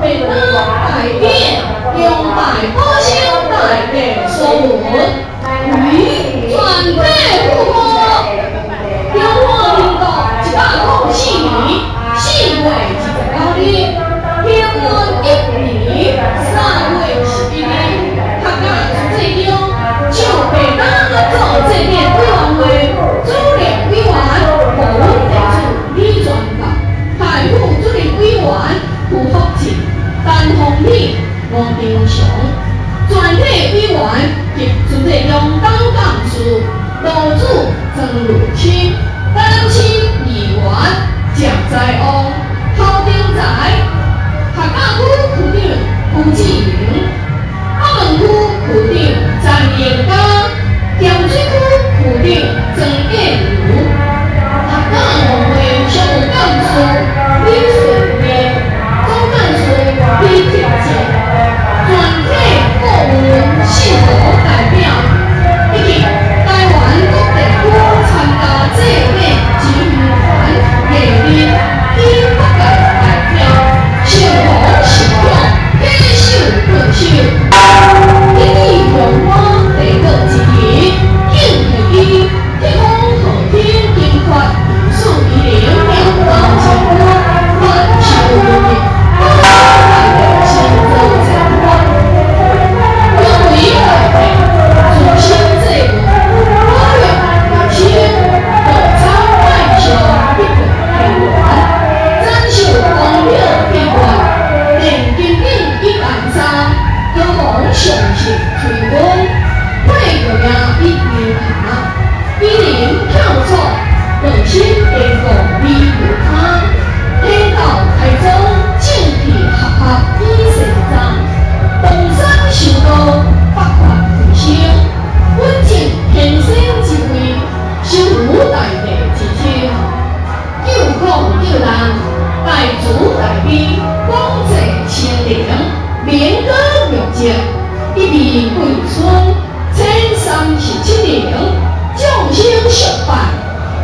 变改变，用百宝箱代替所闻，与全体父母，中华民国104年4月29日，天文1年3月11日，客家主席中就被当作这面委员会主任委员，国文地主李全教，台府主任委员胡福进、陈宏礼、吴丁祥，全体委员及主席中党干事罗主曾如清、担亲议员蒋在翁、郝丁才、客家区区长胡志明、北门区区长张延刚、咸水区区长曾建如、客家农会常务干事李顺业、总干事李铁杰，全体国文信徒代表，以及台湾各地区参加这届集会团艺人及各界代表，相互信仰，携手携手，一起荣光地国之义，敬佩伊铁风和天经发，数以零两道前途，万寿无虞，保大地心中前方。因为大地自身这个保育卫生，稻草万象必得平原，展示光耀闭关，令金顶一干山，有望上升水温，会有呀一年下，比人跳错，人心变个美如汤，天道台中正气合合比成章，东山受道北环提升，稳正天生之位，守护大地之天，救苦救难，大慈大悲，广济清灵，民歌妙节，一面桂春，千37年，众生十拜，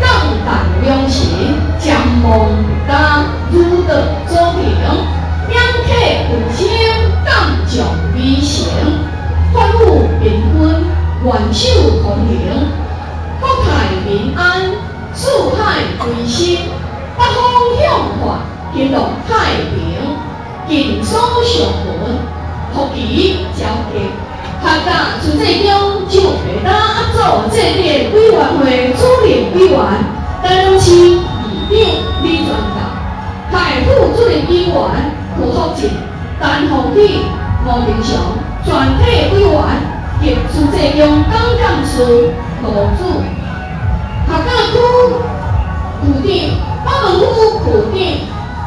降诞良辰，将梦达，如得祖庭，两客同心，感将美成，欢富平均，元首同龄，国泰民安，四海归心，北方向化，兴隆太平，敬所上文，福气交结。客家主席中就被当做这届委员会主任委员，担任市议长李全教，台府主任委员胡福进、陈宏礼、吴丁祥，全体委员及主席中党干事罗主，客家区区长、北门区区长、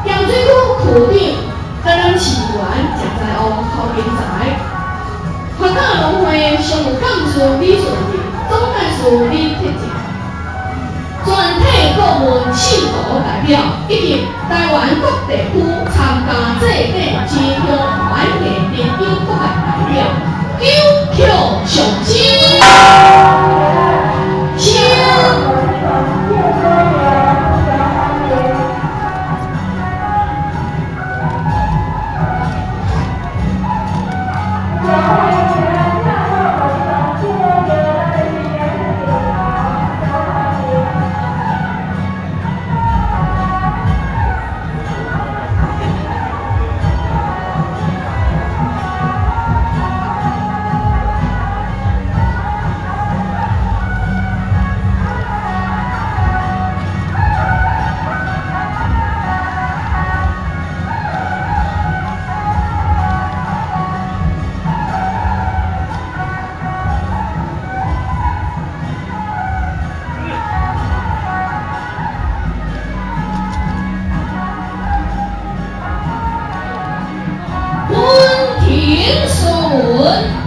咸水区区长，担任市议员蒋在翁、郝丁才。客家农会常务干事李顺义、总干事李铁杰，全体国文信徒代表以及台湾各地区参加这届集中团艺人优各界代表，九票上升。所闻。